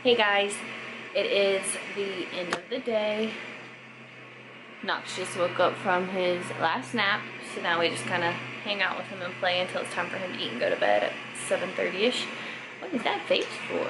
Hey guys, it is the end of the day. Knox just woke up from his last nap, so now we just kind of hang out with him and play until it's time for him to eat and go to bed at 7:30ish. What is that face for?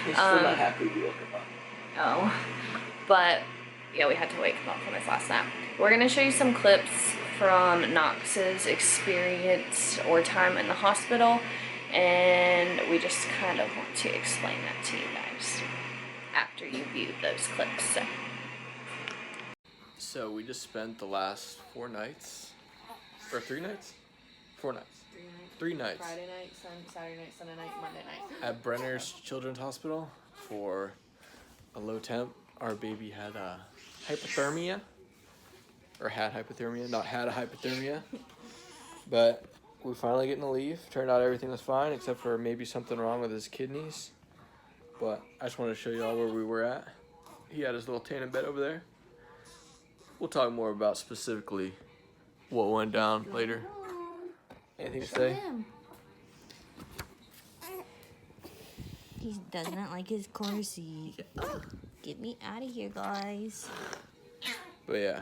He's still not happy we woke him up. Oh, but yeah, we had to wake him up from his last nap. We're gonna show you some clips from Knox's experience or time in the hospital, and we just kind of want to explain that to you guys after you view those clips. So we just spent the last 4 nights, or 3 nights? 4 nights. 3 nights. Friday night, Saturday night, Sunday night, Monday night. At Brenner's Children's Hospital for a low temp. Our baby had hypothermia, or had hypothermia, not had a hypothermia. But we finally getting to leave. Turned out everything was fine except for maybe something wrong with his kidneys. But I just wanted to show you all where we were at. He had his little tanning bed over there. We'll talk more about specifically what went down later. Anything to say? He does not like his car seat. Oh, get me out of here, guys. But yeah,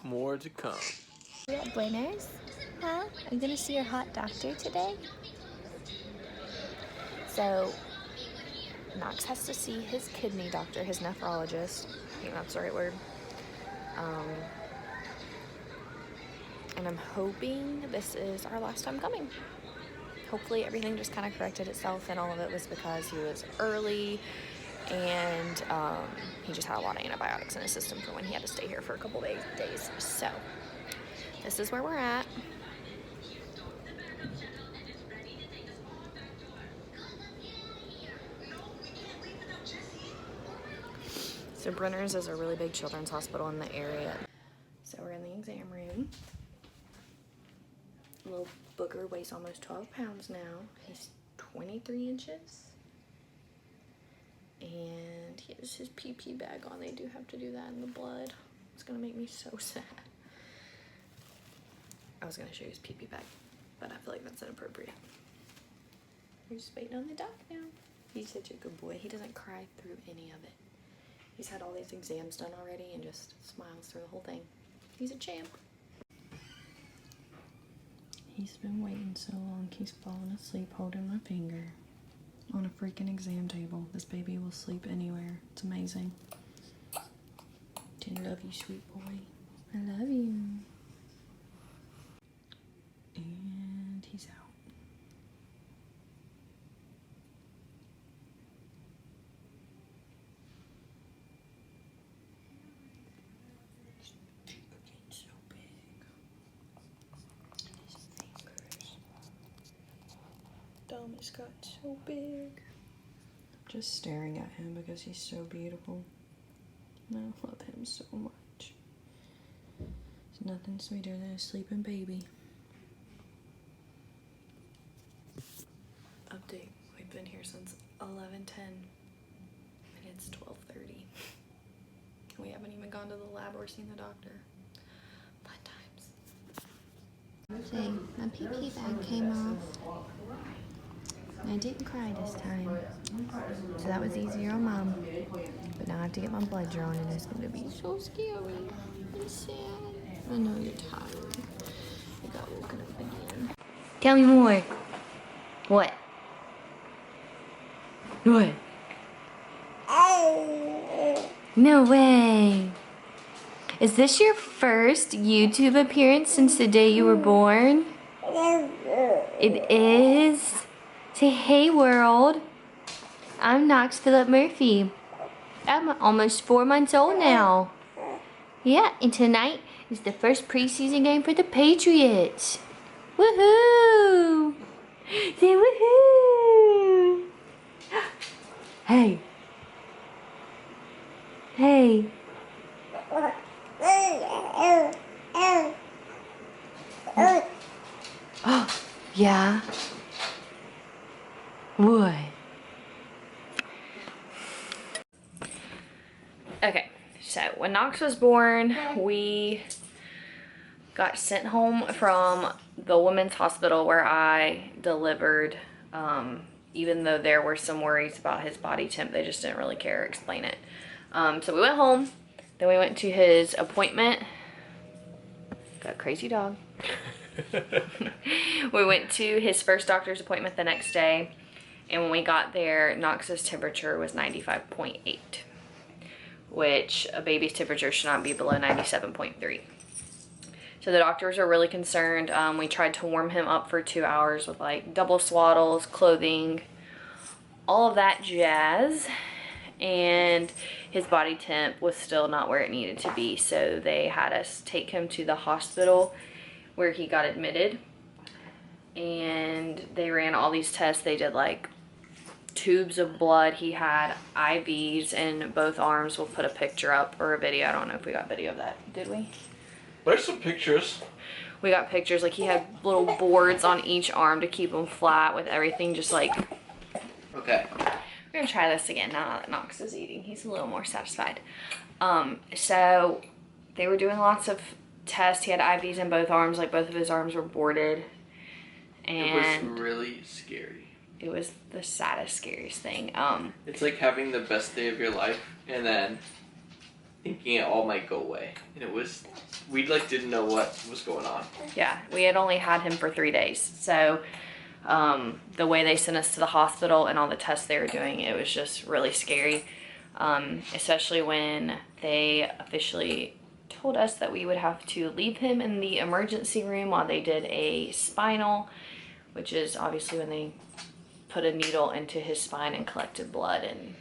more to come. You at Brenner's? Huh? Are you gonna see your hot doctor today? So, Knox has to see his kidney doctor, his nephrologist. I think that's the right word. And I'm hoping this is our last time coming. Hopefully everything just kind of corrected itself, and all of it was because he was early and he just had a lot of antibiotics in his system for when he had to stay here for a couple days. So this is where we're at. So Brenner's is a really big children's hospital in the area. So we're in the exam room. Little booger weighs almost 12 pounds now. He's 23 inches. And he has his pee-pee bag on. They do have to do that in the blood. It's gonna make me so sad. I was gonna show you his pee-pee bag, but I feel like that's inappropriate. We're just waiting on the doc now. He's such a good boy. He doesn't cry through any of it. He's had all these exams done already and just smiles through the whole thing. He's a champ. He's been waiting so long, he's fallen asleep holding my finger on a freaking exam table. This baby will sleep anywhere. It's amazing. I love you, sweet boy. I love you. And he's out. Thumb has got so big. Just staring at him because he's so beautiful. And I love him so much. There's nothing sweeter than a sleeping baby. Update. We've been here since 11:10 and it's 12:30. We haven't even gone to the lab or seen the doctor. Fun times. See, my pee-pee bag came off. I didn't cry this time, so that was easier on Mom. But now I have to get my blood drawn, and it's going to be so scary and sad. I know you're tired. I got woken up again. Tell me more. What? What? No way. Is this your first YouTube appearance since the day you were born? It is. Say hey world. I'm Knox Phillip Murphy. I'm almost 4 months old now. Yeah, and tonight is the first preseason game for the Patriots. Woohoo! Say woohoo! Hey. Hey. Oh, yeah. What? Okay, so when Knox was born, we got sent home from the women's hospital where I delivered even though there were some worries about his body temp, they just didn't really care or explain it. So we went home. Then we went to his appointment. Got a crazy dog. We went to his first doctor's appointment the next day. And when we got there, Knox's temperature was 95.8, which a baby's temperature should not be below 97.3. So the doctors were really concerned. We tried to warm him up for 2 hours with like double swaddles, clothing, all of that jazz. And his body temp was still not where it needed to be. So they had us take him to the hospital where he got admitted. And they ran all these tests. They did like tubes of blood. He had IVs in both arms. We'll put a picture up or a video. I don't know if we got video of that. Did we? There's some pictures. We got pictures. Like he had little boards on each arm to keep him flat with everything just like... Okay. We're gonna try this again now that Knox is eating. He's a little more satisfied. So they were doing lots of tests. He had IVs in both arms. Like both of his arms were boarded. And it was really scary. It was the saddest, scariest thing. It's like having the best day of your life and then thinking it all might go away. And it was, we like didn't know what was going on. Yeah, we had only had him for 3 days. So the way they sent us to the hospital and all the tests they were doing, it was just really scary. Especially when they officially told us that we would have to leave him in the emergency room while they did a spinal, which is obviously when they put a needle into his spine and collected blood, and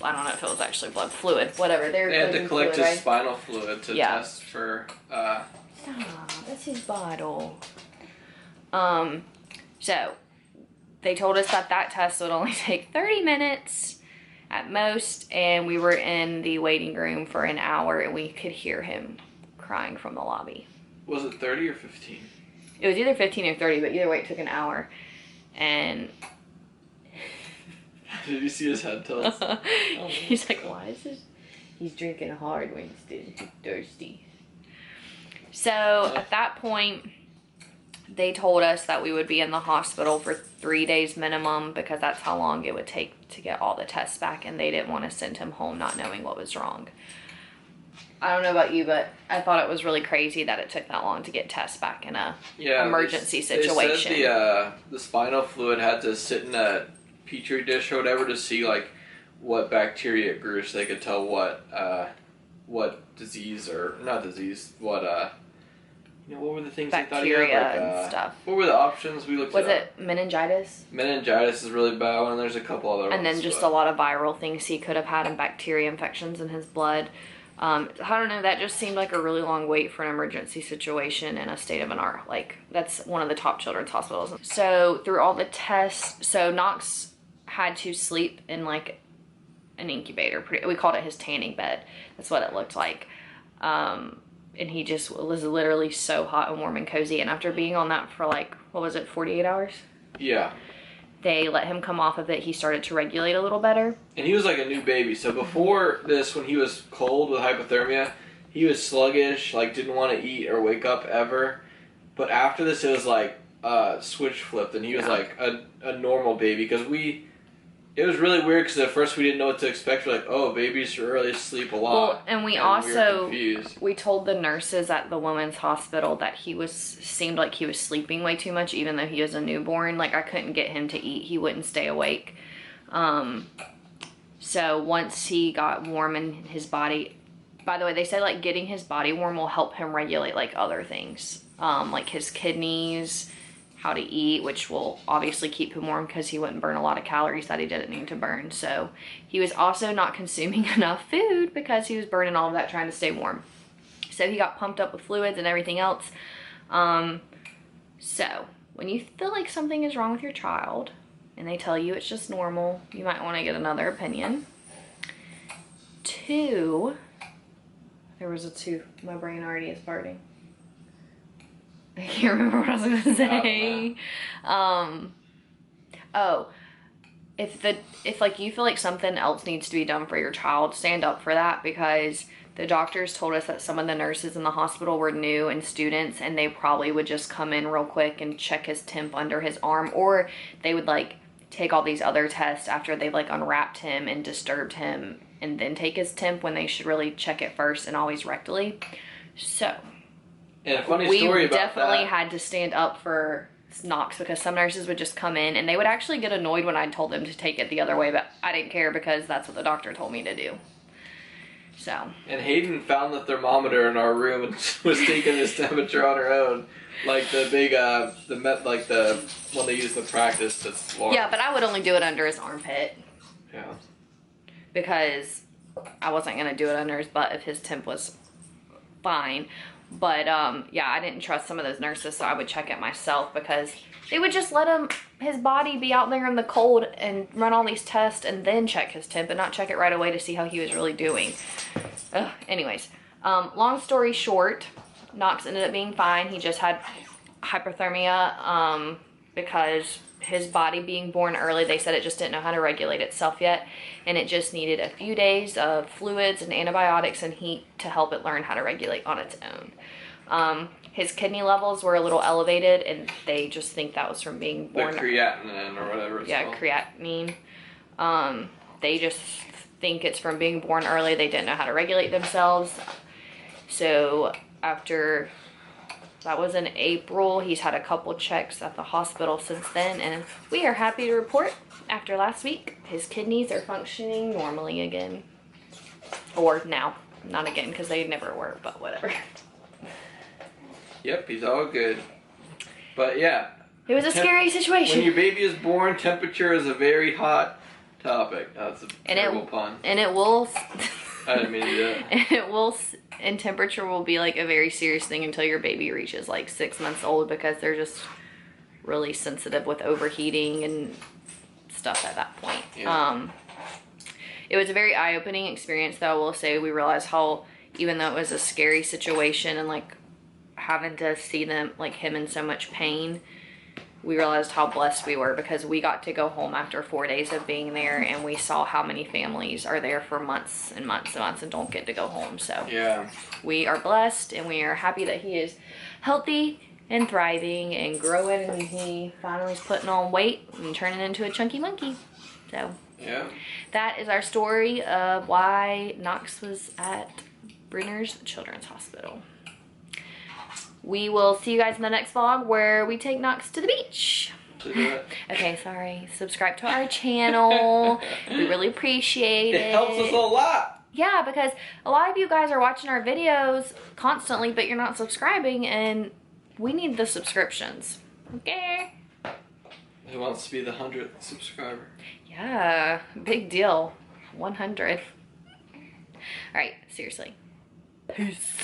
I don't know if it was actually blood, fluid, whatever. They had to collect his spinal fluid to test for that's his bottle. So they told us that that test would only take 30 minutes at most, and we were in the waiting room for an hour and we could hear him crying from the lobby. Was it 30 or 15? It was either 15 or 30, but either way it took an hour. And did you see his head tilt? he's like, why is this? He's drinking hard Winston. He's thirsty. So at that point, they told us that we would be in the hospital for 3 days minimum because that's how long it would take to get all the tests back, and they didn't want to send him home not knowing what was wrong. I don't know about you, but I thought it was really crazy that it took that long to get tests back in a emergency situation. They said the spinal fluid had to sit in a petri dish or whatever to see like what bacteria it grew, so they could tell what disease or not disease, what were the things bacteria they thought and stuff. What were the options we looked at? Was it meningitis? Meningitis is really bad one, and there's a couple other ones. And then just a lot of viral things he could have had and bacteria infections in his blood. I don't know, that just seemed like a really long wait for an emergency situation in a state of an art. Like, that's one of the top children's hospitals. So, through all the tests, so Knox had to sleep in, like, an incubator. We called it his tanning bed. That's what it looked like. And he just was literally so hot and warm and cozy. And after being on that for, like, what was it, 48 hours? Yeah. They let him come off of it. He started to regulate a little better. And he was like a new baby. So before this, when he was cold with hypothermia, he was sluggish, like didn't want to eat or wake up ever. But after this, it was like switch flipped, and he was like a normal baby. Because it was really weird because at first we didn't know what to expect. We're like, oh, babies really sleep a lot. Well, and we told the nurses at the women's hospital that seemed like he was sleeping way too much, even though he was a newborn. Like, I couldn't get him to eat. He wouldn't stay awake. So once he got warm in his body, by the way, they said like getting his body warm will help him regulate like other things, like his kidneys, how to eat, which will obviously keep him warm because he wouldn't burn a lot of calories that he didn't need to burn. So he was also not consuming enough food because he was burning all of that trying to stay warm. So he got pumped up with fluids and everything else. So when you feel like something is wrong with your child and they tell you it's just normal, you might want to get another opinion. 2, there was a 2. My brain already is farting. I can't remember what I was going to say. If like you feel like something else needs to be done for your child, stand up for that, because the doctors told us that some of the nurses in the hospital were new and students, and they probably would just come in real quick and check his temp under his arm, or they would like, take all these other tests after they've like unwrapped him and disturbed him, and then take his temp when they should really check it first, and always rectally. So And a funny we story about definitely that. had to stand up for Knox, because some nurses would just come in and they would actually get annoyed when I told them to take it the other way, but I didn't care because that's what the doctor told me to do. So. And Hayden found the thermometer in our room and was taking his temperature on her own, like the big like the one they use in the practice. That's large. Yeah, but I would only do it under his armpit. Yeah. Because I wasn't gonna do it under his butt if his temp was fine. But yeah, I didn't trust some of those nurses, so I would check it myself, because they would just let his body be out there in the cold and run all these tests and then check his temp, and not check it right away to see how he was really doing. Anyways, long story short, Knox ended up being fine. He just had hypothermia because his body being born early, they said it just didn't know how to regulate itself yet, and it just needed a few days of fluids and antibiotics and heat to help it learn how to regulate on its own. His kidney levels were a little elevated, and they just think that was from being born. The creatinine or whatever it's called. Creatinine. They just think it's from being born early. They didn't know how to regulate themselves. So after, that was in April, he's had a couple checks at the hospital since then, and we are happy to report after last week, his kidneys are functioning normally again. Or now, not again, because they never were, but whatever. Yep, he's all good. But yeah. It was a scary situation. When your baby is born, temperature is a very hot topic. That's a terrible pun. And it will... I didn't mean to do that. And temperature will be like a very serious thing until your baby reaches like 6 months old, because they're just really sensitive with overheating and stuff at that point. Yeah. It was a very eye-opening experience, though. I will say, we realized how, even though it was a scary situation and like having to see them, like him, in so much pain, we realized how blessed we were, because we got to go home after 4 days of being there, and we saw how many families are there for months and months and months and don't get to go home. So yeah, we are blessed, and we are happy that he is healthy and thriving and growing, and he finally is putting on weight and turning into a chunky monkey. So yeah, that is our story of why Knox was at Brenner's Children's Hospital. We will see you guys in the next vlog, where we take Knox to the beach. Okay, sorry. Subscribe to our channel. We really appreciate it. It helps us a lot. Yeah, because a lot of you guys are watching our videos constantly, but you're not subscribing, and we need the subscriptions. Okay? Who wants to be the 100th subscriber? Yeah, big deal. 100. All right, seriously. Peace.